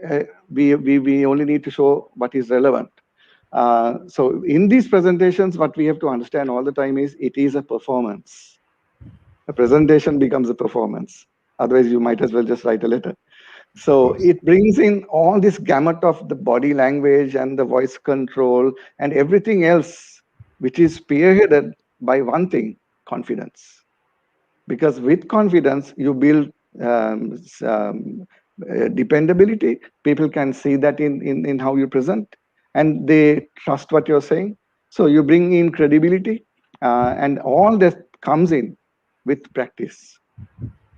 we only need to show what is relevant. So in these presentations, what we have to understand all the time is it is a performance. A presentation becomes a performance. Otherwise, you might as well just write a letter. of So course. it brings in all this gamut of the body language and the voice control and everything else, which is spearheaded by one thing: confidence. Because with confidence, you build dependability. People can see that in how you present, and they trust what you're saying. So you bring in credibility, and all that comes in with practice.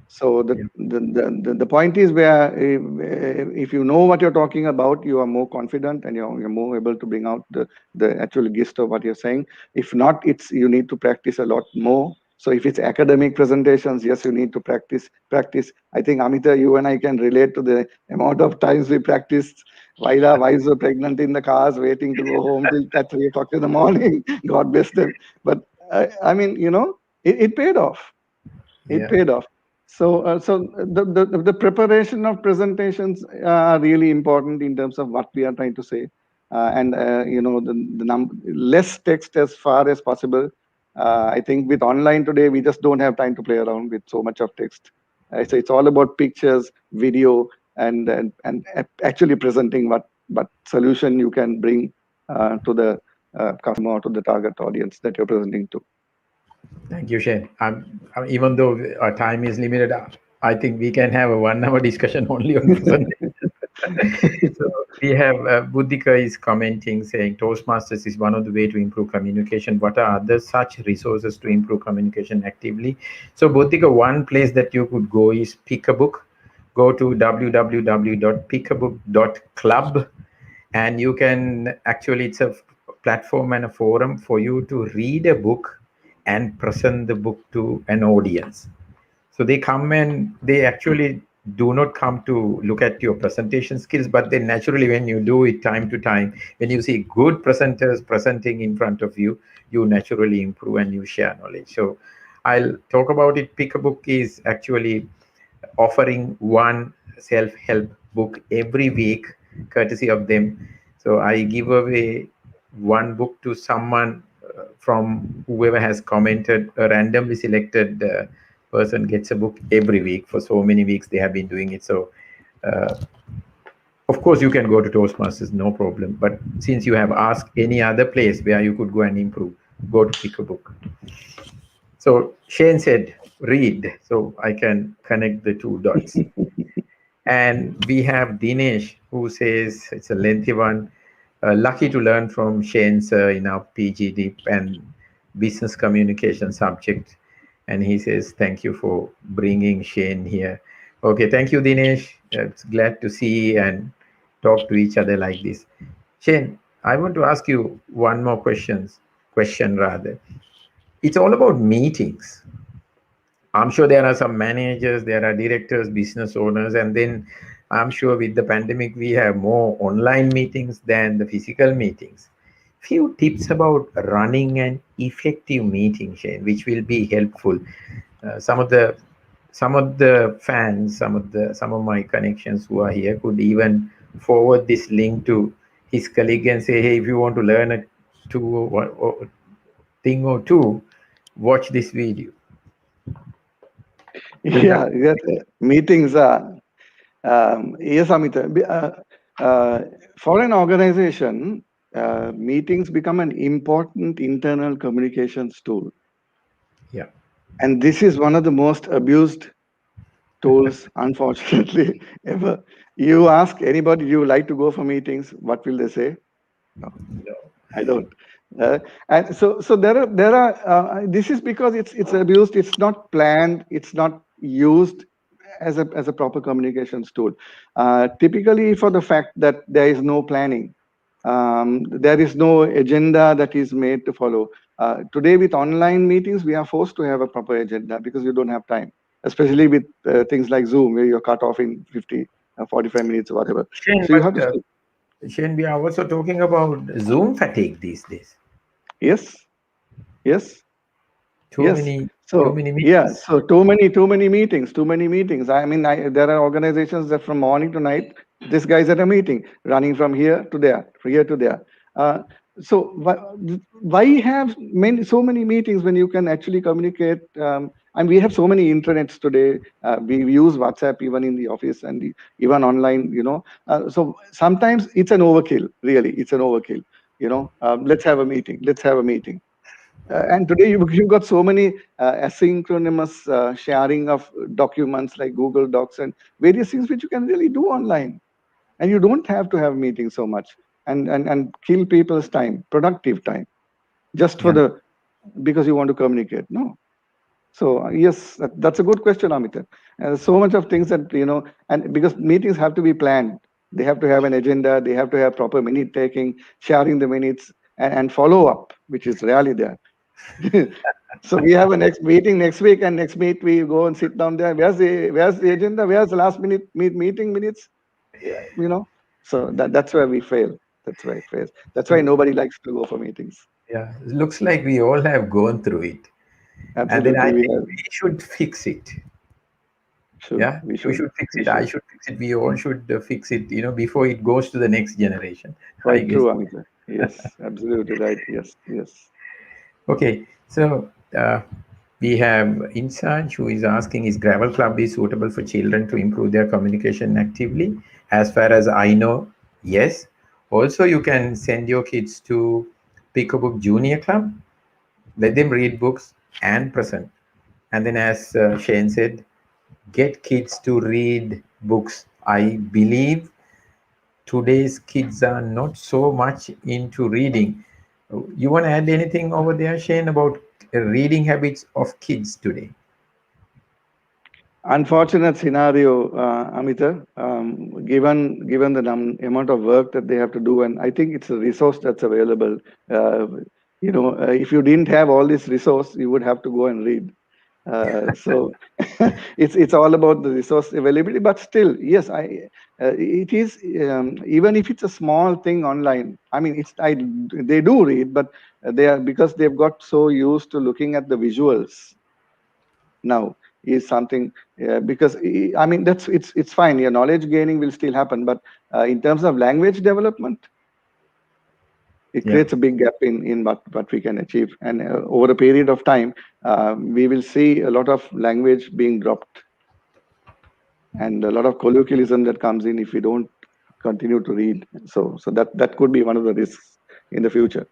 So Yeah, the point is where, if you know what you're talking about, you are more confident and you're more able to bring out the actual gist of what you're saying. If not, it's you need to practice a lot more. So if it's academic presentations, yes, you need to practice. I think Amita, you and I can relate to the amount of times we practiced while our wives were pregnant in the cars, waiting to go home till at 3 o'clock in the morning. God bless them. But I mean, it paid off. It yeah. paid off. So the preparation of presentations are really important in terms of what we are trying to say, and less text as far as possible. I think with online today, we just don't have time to play around with so much of text. So it's all about pictures, video, and actually presenting what solution you can bring to the customer or to the target audience that you're presenting to. Thank you, Shane. Even though our time is limited, I think we can have a 1 hour discussion only on presentation. So we have Buddhika is commenting saying Toastmasters is one of the way to improve communication. What are other such resources to improve communication actively? So Buddhika, one place that you could go is pick a book. Go to www.pickabook.club, and you can actually, it's a platform and a forum for you to read a book and present the book to an audience. So they come and they actually do not come to look at your presentation skills, but then naturally, when you do it time to time, when you see good presenters presenting in front of you, you naturally improve and you share knowledge. So I'll talk about it. Pick a Book is actually offering one self-help book every week, courtesy of them. So I give away one book to someone from whoever has commented. A randomly selected person gets a book every week. For so many weeks they have been doing it. So uh, of course you can go to Toastmasters, no problem. But since you have asked any other place where you could go and improve, go to Pick a Book. So Shane said read, so I can connect the two dots. And we have Dinesh who says it's a lengthy one. Lucky to learn from Shane sir in our PG and business communication subject. And he says, thank you for bringing Shane here. Okay, thank you, Dinesh. It's glad to see and talk to each other like this. Shane, I want to ask you one more question rather. It's all about meetings. I'm sure there are some managers, there are directors, business owners, and then I'm sure with the pandemic we have more online meetings than the physical meetings. Few tips about running an effective meeting, Shane, which will be helpful. Some of the fans, some of my connections who are here could even forward this link to his colleague and say, hey, if you want to learn a two or thing or two, watch this video. Yeah, yes, meetings are. Yes, Amit. For an organization, meetings become an important internal communications tool. Yeah. And this is one of the most abused tools, unfortunately, ever. You ask anybody, you like to go for meetings, what will they say? No, No. I don't. Uh, and so there are. This is because it's abused. It's not planned. It's not used as a proper communications tool. Typically, for the fact that there is no planning, there is no agenda that is made to follow. Today, with online meetings, we are forced to have a proper agenda because you don't have time, especially with things like Zoom, where you're cut off in 50, 45 minutes or whatever. Shane, So you have but to stick. Shane, we are also talking about Zoom fatigue these days. Yes, yes. Too Yes. many, too So many yeah, meetings. so too many meetings, too many meetings. I mean, there are organizations that from morning to night, this guy's at a meeting, running from here to there. Uh, so why have so many meetings when you can actually communicate? And we have so many intranets today. We use WhatsApp even in the office and even online. So sometimes it's an overkill. Really, it's an overkill. Let's have a meeting. Let's have a meeting. And today you've got so many asynchronous sharing of documents like Google Docs and various things which you can really do online. And you don't have to have meetings so much and kill people's time, productive time, just for Yeah, because you want to communicate. No. So yes, that's a good question, Amita. So much of things that, and because meetings have to be planned, they have to have an agenda, they have to have proper minute taking, sharing the minutes and follow up, which is rarely there. So we have a next meeting next week, and next meet we go and sit down there. Where's the agenda? Where's the last minute meeting minutes? Yeah, So that's where we fail. That's why it fails. That's why nobody likes to go for meetings. yeah. It looks like we all have gone through it. And then I Absolutely, we think have we should fix it. should Yeah, we we should should fix we it. I should. should fix it. We all should fix it, before it goes to the next generation, I Quite guess. true, Amita. Yes, absolutely right. Yes, yes. Okay, so we have Insaj who is asking, is Gravel Club is suitable for children to improve their communication actively? As far as I know, yes. Also, you can send your kids to Pick a Book Junior Club, let them read books and present. And then, as Shane said, get kids to read books. I believe today's kids are not so much into reading. You want to add anything over there, Shane, about reading habits of kids today? Unfortunate scenario, Amita. Given the amount of work that they have to do, and I think it's a resource that's available. Uh, if you didn't have all this resource, you would have to go and read. So it's all about the resource availability. But still, yes, it is even if it's a small thing online. I mean, they do read, but they are because they've got so used to looking at the visuals now is something because I mean it's fine. Your knowledge gaining will still happen, but in terms of language development, it Yeah, creates a big gap in what we can achieve. And over a period of time, we will see a lot of language being dropped and a lot of colloquialism that comes in if we don't continue to read. So that could be one of the risks in the future.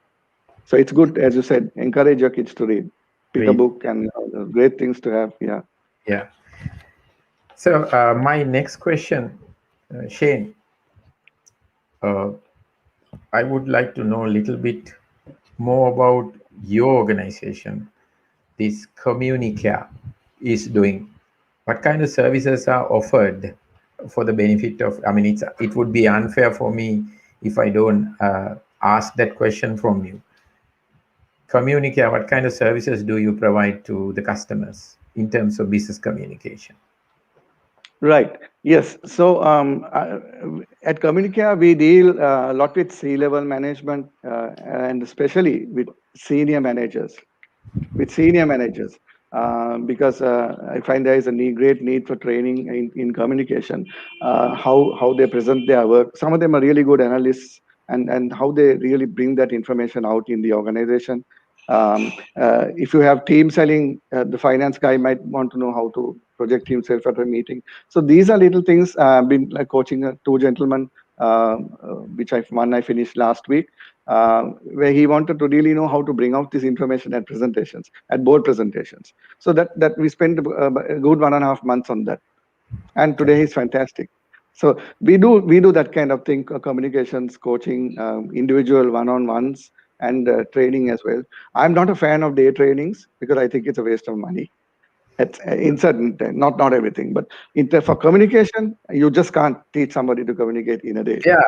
So it's good, as you said, encourage your kids to read, pick a read. book, and great things to have. Yeah. Yeah. So, my next question, Shane, uh, I would like to know a little bit more about your organization. This Communicare is doing. What kind of services are offered for the benefit of? I mean, it would be unfair for me if I don't ask that question from you. Communicate, what kind of services do you provide to the customers in terms of business communication? Right. Yes. So at Communicare, we deal a lot with C-level management and especially with senior managers. Because I find there is a great need for training in communication, how they present their work. Some of them are really good analysts, and how they really bring that information out in the organization. If you have team selling, the finance guy might want to know how to project himself at a meeting. So these are little things. I've been like coaching two gentlemen, which I finished last week, where he wanted to really know how to bring out this information at presentations, at board presentations. So that we spent a good 1.5 months on that, and Okay. today he's fantastic. So we do that kind of thing, communications coaching, individual one-on-ones, and training as well. I'm not a fan of day trainings because I think it's a waste of money. In certain time, not everything, but for communication, you just can't teach somebody to communicate in a day. Yeah,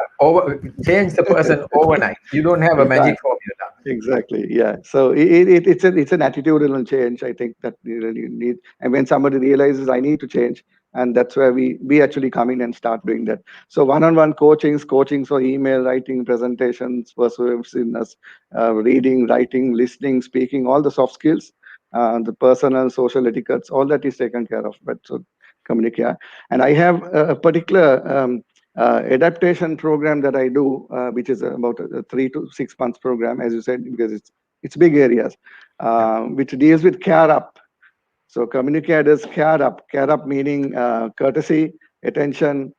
change the person overnight. You don't have a You magic can't. formula. Exactly. Yeah. So it's an attitudinal change, I think, that we really need. And when somebody realizes I need to change, and that's where we actually come in and start doing that. So one-on-one coachings for email writing, presentations, persuasiveness, reading, writing, listening, speaking, all the soft skills, the personal, social etiquettes, all that is taken care of. But so communicate. And I have a particular adaptation program that I do, which is about a 3 to 6 months program, as you said, because it's big areas, Yeah. which deals with care up. So communicators care up meaning courtesy, attention,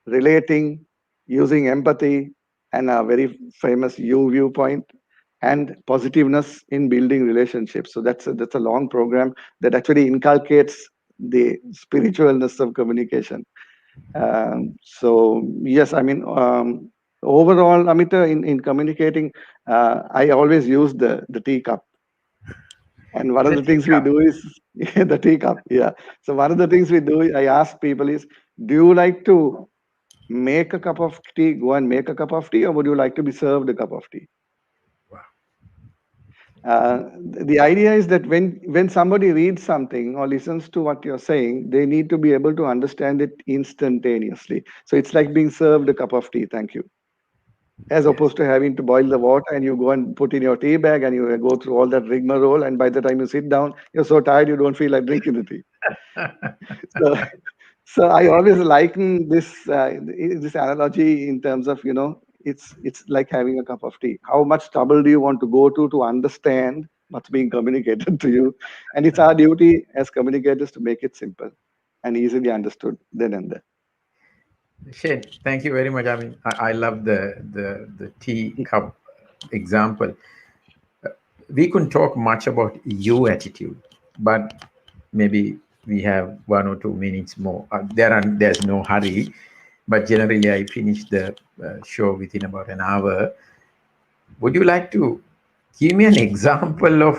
relating, using empathy, and a very famous U viewpoint, and positiveness in building relationships. So that's a long program that actually inculcates the spiritualness of communication. So yes, I mean, overall, Amita, in communicating, I always use the teacup. And one of The the things we teacup. do is the teacup. Yeah. So one of the things we do, I ask people is, do you like to make a cup of tea, go and make a cup of tea, or would you like to be served a cup of tea? Wow. The idea is that when somebody reads something or listens to what you're saying, they need to be able to understand it instantaneously. So it's like being served a cup of tea. Thank you. As Yes. opposed to having to boil the water and you go and put in your tea bag and you go through all that rigmarole, and by the time you sit down, you're so tired you don't feel like drinking the tea. So, so I always liken this analogy in terms of, it's like having a cup of tea. How much trouble do you want to go to understand what's being communicated to you? And it's our duty as communicators to make it simple and easily understood then and there. Shane, thank you very much. I mean, I love the teacup example. We couldn't talk much about you attitude, but maybe we have 1 or 2 minutes more. There's no hurry, but generally I finish the show within about an hour. Would you like to give me an example of,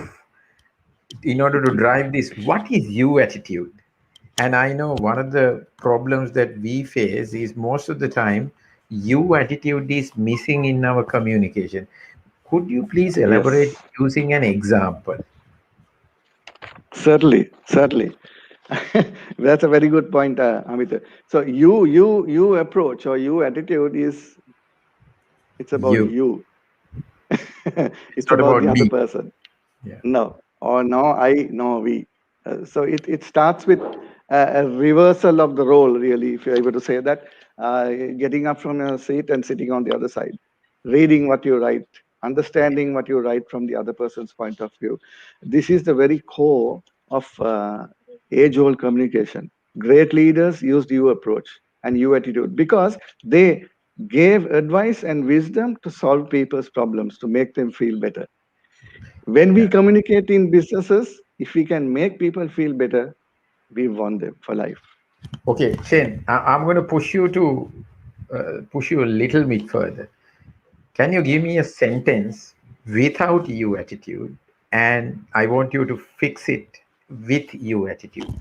in order to drive this, what is you attitude? And I know one of the problems that we face is most of the time you attitude is missing in our communication. Could you please elaborate Yes, using an example? certainly. That's a very good point, Amit. So you approach or you attitude is, it's about You. you. It's It's not about about the other me. person. Yeah. No, or no, I, no, we. So it starts with a reversal of the role, really, if you're able to say that. Getting up from your seat and sitting on the other side, reading what you write, understanding what you write from the other person's point of view. This is the very core of age-old communication. Great leaders used you approach and you attitude because they gave advice and wisdom to solve people's problems, to make them feel better. When we Yeah. communicate in businesses, if we can make people feel better, we won them for life. Okay, Shane, I'm going to push you a little bit further. Can you give me a sentence without you attitude, and I want you to fix it with you attitude?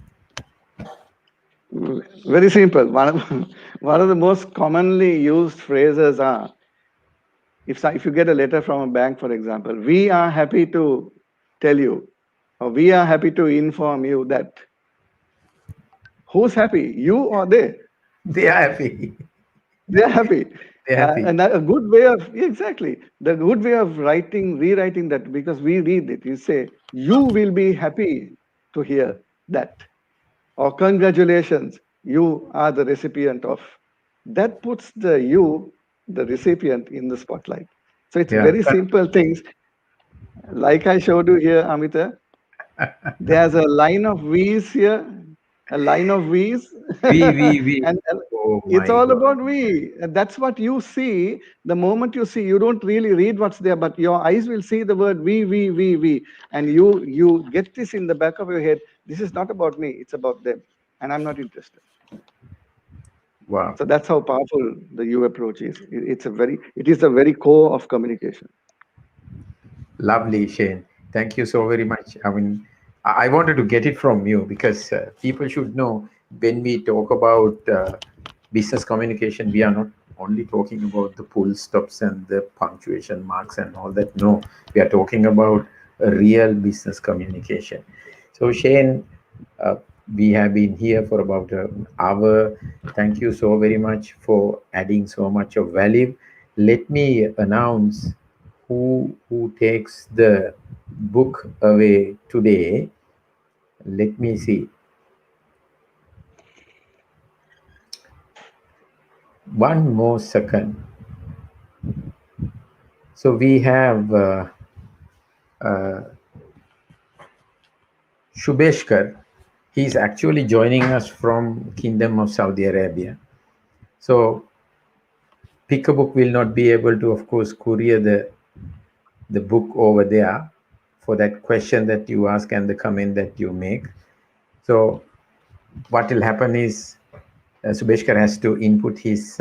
Very simple. One of, one of the most commonly used phrases are, if you get a letter from a bank, for example, we are happy to tell you, or we are happy to inform you that, who's happy, you or they? They are happy. They're happy. They're happy. And a good way of, yeah, exactly, the good way of rewriting that, because we read it, you say, you will be happy to hear that, or congratulations, you are the recipient of. That puts the recipient in the spotlight. So it's Yeah. very simple things. Like I showed you here, Amita, there's a line of V's here, a line of V's, We. and Oh it's my all God. about we. And that's what you see. The moment you see, you don't really read what's there, but your eyes will see the word we, and you get this in the back of your head. This is not about me; it's about them, and I'm not interested. Wow. So that's how powerful the you approach is. It is the very core of communication. Lovely, Shane. Thank you so very much. I mean, I wanted to get it from you because people should know when we talk about business communication, we are not only talking about the full stops and the punctuation marks and all that. No, we are talking about a real business communication. So, Shane, uh, we have been here for about an hour. Thank you so very much for adding so much of value. Let me announce who takes the book away today. Let me see. One more second. So we have uh, Shubeshkar. He's actually joining us from Kingdom of Saudi Arabia. So Pick a Book will not be able to, of course, courier the book over there for that question that you ask and the comment that you make. So what will happen is Subeshkar has to input his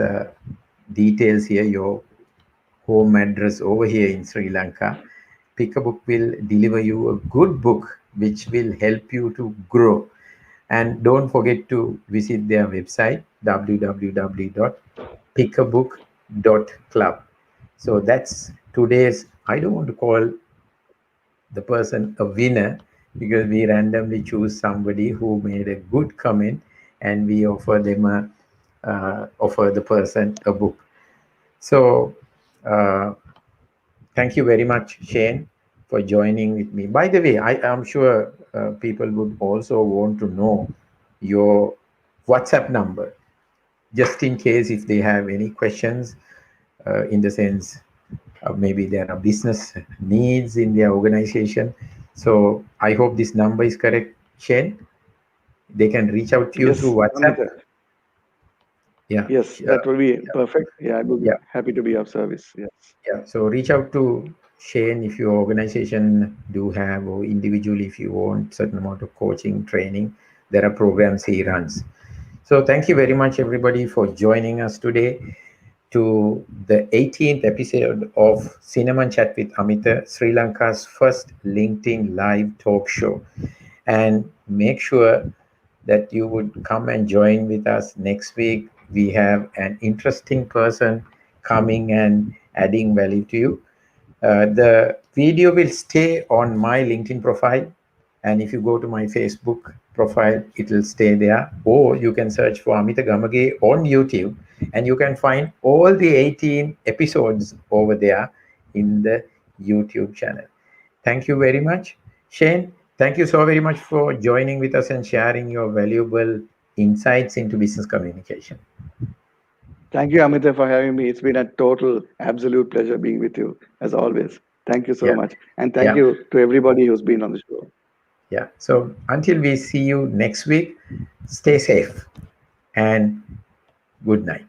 details here, your home address over here in Sri Lanka. Pick a Book will deliver you a good book which will help you to grow. And don't forget to visit their website www.pickabook.club. So that's today's, I don't want to call the person a winner because we randomly choose somebody who made a good comment and we offer them offer the person a book. So uh, thank you very much, Shane, for joining with me. By the way, I am sure people would also want to know your WhatsApp number, just in case if they have any questions, in the sense maybe there are business needs in their organization. So I hope this number is correct, Shane. They can reach out to you through Yes, WhatsApp. Amita. Yeah, Yes, that will be perfect. Yeah, I will be yeah, happy to be of service. Yes. yeah. So reach out to Shane if your organization do have, or individually if you want certain amount of coaching, training. There are programs he runs. So thank you very much, everybody, for joining us today to the 18th episode of Cinnamon Chat with Amita, Sri Lanka's first LinkedIn live talk show. And make sure that you would come and join with us next week. We have an interesting person coming and adding value to you. The video will stay on my LinkedIn profile, and if you go to my Facebook profile, it will stay there. Or you can search for Amita Gamage on YouTube, and you can find all the 18 episodes over there in the YouTube channel. Thank you very much, Shane. Thank you so very much for joining with us and sharing your valuable insights into business communication. Thank you, Amita, for having me. It's been a total, absolute pleasure being with you, as always. Thank you so Yeah, much. And thank yeah, you to everybody who's been on the show. yeah. So until we see you next week, stay safe and good night.